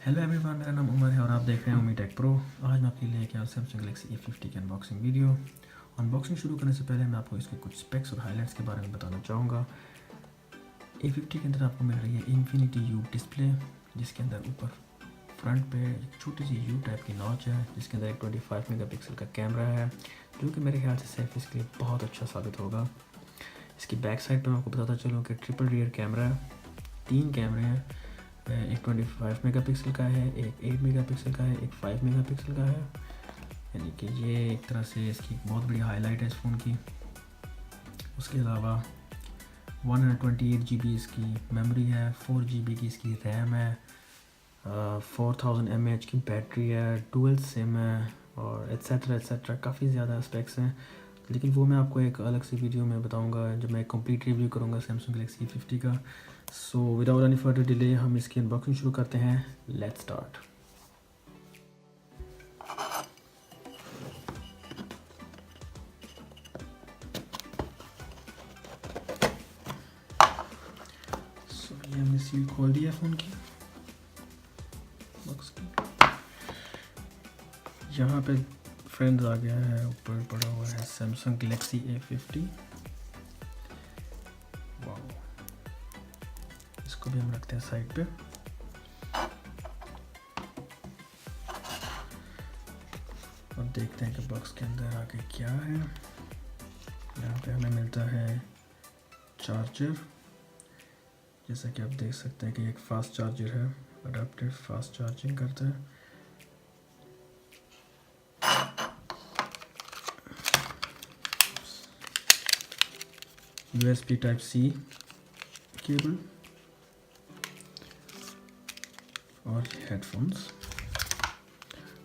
Hello everyone, मेरा नाम उमर है और आप देख रहे हैं उमी टेक प्रो। आज मैं आपके लिए लेके आया सैमसंग गैलेक्सी A50 की अनबॉक्सिंग वीडियो। अनबॉक्सिंग शुरू करने से पहले मैं आपको इसके कुछ स्पेक्स और हाइलाइट्स के बारे में बताना चाहूँगा। A50 के अंदर आपको मिल रही है इन्फिनिटी यू डिस्प्ले, जिसके अंदर ऊपर फ्रंट पे एक छोटी सी यू टाइप की नॉच है, जिसके अंदर एक 25 मेगापिक्सल का कैमरा है, जो कि मेरे ख्याल से सेल्फीज के लिए बहुत अच्छा साबित होगा। इसकी बैक साइड पर मैं आपको बताता चलूँ कि ट्रिपल रियर कैमरा है, 3 कैमरे हैं, एक 25 मेगापिक्सल का है, एक 8 मेगापिक्सल का है, एक 5 मेगापिक्सल का है। यानी कि ये एक तरह से इसकी बहुत बड़ी हाईलाइट है इस फ़ोन की। उसके अलावा 128 GB इसकी मेमोरी है, 4 GB की इसकी रैम है, 4000 mAh की बैटरी है, डुअल सिम है और एट्सेट्रा काफ़ी ज़्यादा स्पेक्स हैं, लेकिन वो मैं आपको एक अलग सी वीडियो में बताऊंगा जब मैं कंप्लीट रिव्यू करूंगा सैमसंग गैलेक्सी A50 का। So without any further delay हम इसकी अनबॉक्सिंग शुरू करते हैं। Let's start. सो ये हमने सील खोल दिया फ़ोन की बॉक्स की। यहाँ पे फ्रेंड्स आ गया है, ऊपर पड़ा हुआ है सैमसंग गैलेक्सी A50। वाओ, इसको भी हम रखते हैं साइड पे। और देखते हैं कि बॉक्स के अंदर आगे क्या है। यहाँ पे हमें मिलता है चार्जर, जैसा कि आप देख सकते हैं कि एक फास्ट चार्जर है, अडेप्टिव फास्ट चार्जिंग करता है। USB टाइप C केबल और हेडफोन्स,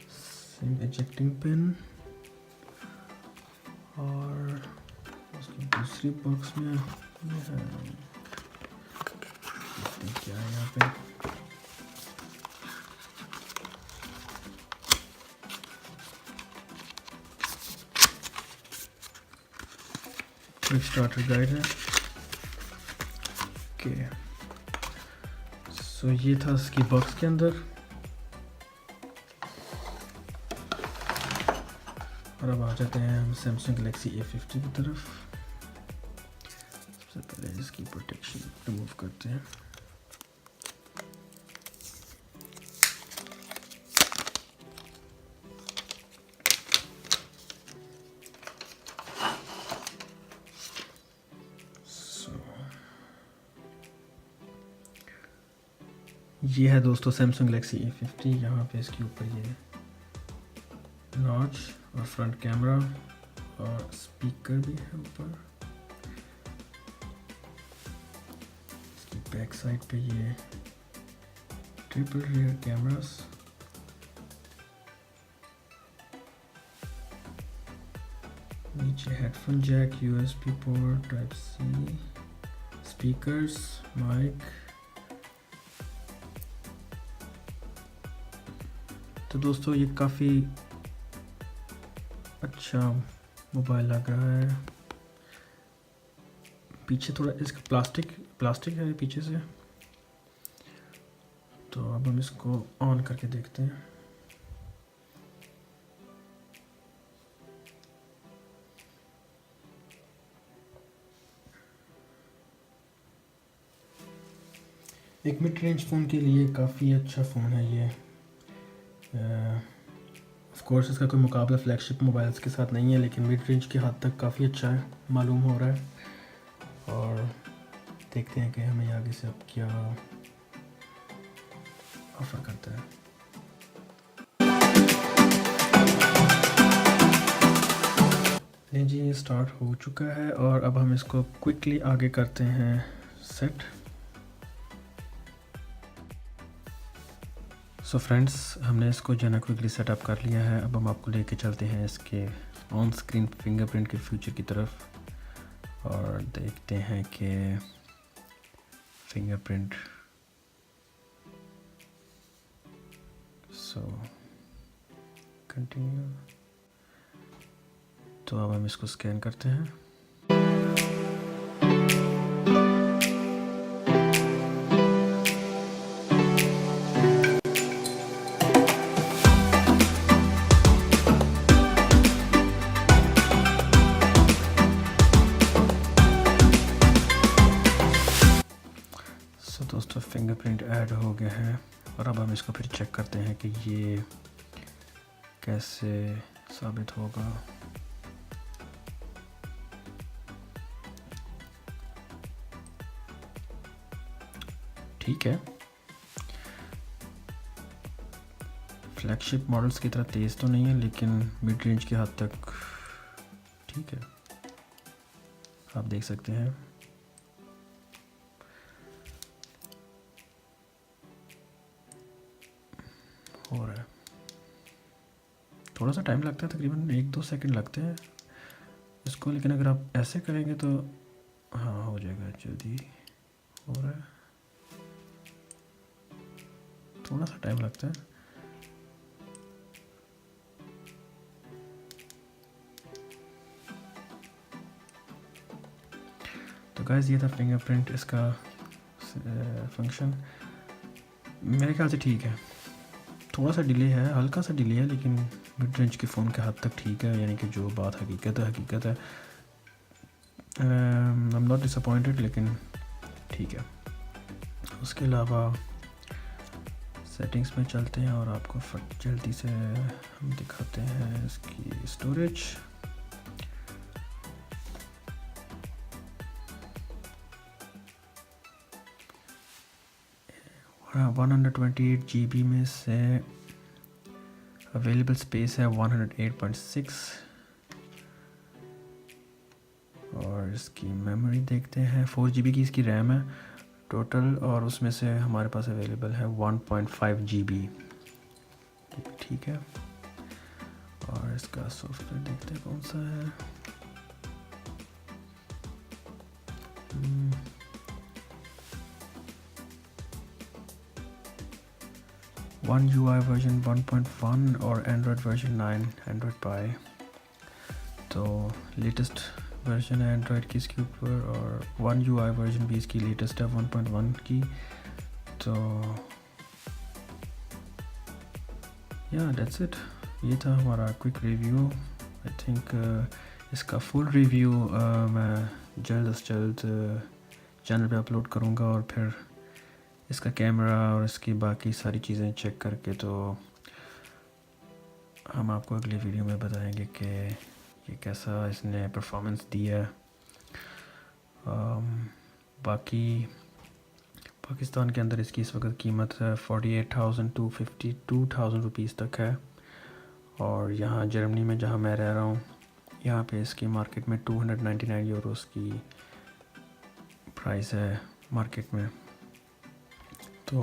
सिम इजेक्टिंग पिन, और उसकी दूसरी बॉक्स में क्या है यहाँ पे। क्विक स्टार्टर गाइड है। ओके, सो ये था इसकी बॉक्स के अंदर। और अब आ जाते हैं हम सैमसंग गैलेक्सी A50 की तरफ। सबसे पहले इसकी प्रोटेक्शन रिमूव करते हैं। ये है दोस्तों सैमसंग गैलेक्सी A50। यहाँ पे इसके ऊपर ये नॉच और फ्रंट कैमरा और स्पीकर भी है ऊपर। इसकी बैक साइड पे ये ट्रिपल रियर कैमरास, नीचे headphone jack, USB port type C, speakers, mic. तो दोस्तों ये काफ़ी अच्छा मोबाइल लग रहा है। पीछे थोड़ा इसका प्लास्टिक है पीछे से। तो अब हम इसको ऑन करके देखते हैं। एक मिड रेंज फ़ोन के लिए काफ़ी अच्छा फ़ोन है ये। ऑफ कोर्स इसका कोई मुकाबला फ्लैगशिप मोबाइल्स के साथ नहीं है, लेकिन मिड रेंज के हद तक काफ़ी अच्छा है, मालूम हो रहा है। और देखते हैं कि हमें आगे से अब क्या ऑफर करता है। नहीं जी, ये स्टार्ट हो चुका है और अब हम इसको क्विकली आगे करते हैं सेट। सो फ्रेंड्स, हमने इसको जो है ना क्विकली सेटअप कर लिया है। अब हम आपको लेके चलते हैं इसके ऑन स्क्रीन फिंगरप्रिंट के फ्यूचर की तरफ और देखते हैं कि फिंगरप्रिंट। So continue. तो अब हम इसको स्कैन करते हैं। फिंगरप्रिंट ऐड हो गया है। और अब हम इसको फिर चेक करते हैं कि ये कैसे साबित होगा। ठीक है, फ्लैगशिप मॉडल्स की तरह तेज़ तो नहीं है, लेकिन मिड रेंज के हद तक ठीक है, आप देख सकते हैं। हो रहा है, थोड़ा सा टाइम लगता है, तकरीबन 1-2 सेकंड लगते हैं इसको, लेकिन अगर आप ऐसे करेंगे तो हाँ हो जाएगा जल्दी। हो रहा है, थोड़ा सा टाइम लगता है। तो गाइस ये था फिंगरप्रिंट, इसका फंक्शन मेरे ख्याल से ठीक है। थोड़ा सा डिले है, हल्का सा डिले है, लेकिन मिड रेंज के फ़ोन के हद तक ठीक है। यानी कि जो बात हकीकत है। आई एम नॉट डिसअपॉइंटेड, लेकिन ठीक है। उसके अलावा सेटिंग्स में चलते हैं और आपको जल्दी से हम दिखाते हैं इसकी स्टोरेज। हाँ, 128 GB में से अवेलेबल स्पेस है 108.6 और इसकी मेमोरी देखते हैं। 4 GB की इसकी रैम है टोटल, और उसमें से हमारे पास अवेलेबल है 1.5 GB। ठीक है, और इसका सॉफ्टवेयर देखते हैं कौन सा है। OneUI वर्जन 1.1 और एंड्रॉयड वर्जन 9 एंड्रॉयड पाई। तो लेटेस्ट वर्जन है एंड्रॉयड की इसके ऊपर, और OneUI वर्जन भी इसकी लेटेस्ट है 1.1 की। तो या दैट्स इट, ये था हमारा क्विक रिव्यू। आई थिंक इसका फुल रिव्यू मैं जल्द से जल्द चैनल पे अपलोड करूँगा, और फिर इसका कैमरा और इसकी बाकी सारी चीज़ें चेक करके तो हम आपको अगली वीडियो में बताएंगे कि ये कैसा इसने परफॉर्मेंस दिया है। बाकी पाकिस्तान के अंदर इसकी इस वक्त कीमत 48,000 to 52,000 रुपीज़ तक है, और यहाँ जर्मनी में जहाँ मैं रह रहा हूँ, यहाँ पे इसकी मार्केट में 299 यूरोस की प्राइस है मार्केट में। तो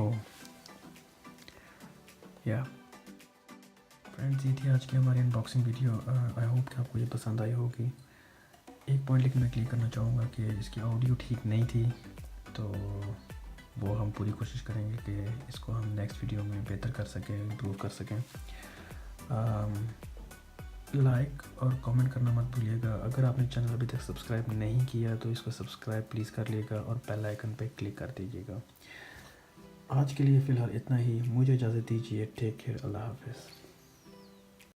या फ्रेंड्स, ये थी आज की हमारी अनबॉक्सिंग वीडियो। आई होप कि आपको ये पसंद आई होगी। एक पॉइंट लेकिन मैं क्लियर करना चाहूँगा कि इसकी ऑडियो ठीक नहीं थी, तो वो हम पूरी कोशिश करेंगे कि इसको हम नेक्स्ट वीडियो में बेहतर कर सकें, इम्प्रूव कर सकें। लाइक और कमेंट करना मत भूलिएगा। अगर आपने चैनल अभी तक सब्सक्राइब नहीं किया तो इसको सब्सक्राइब प्लीज़ कर लीजिएगा और बेल आइकन पे क्लिक कर दीजिएगा। आज के लिए फ़िलहाल इतना ही, मुझे इजाज़त दीजिए। टेक केयर, अल्लाह हाफ़िज़।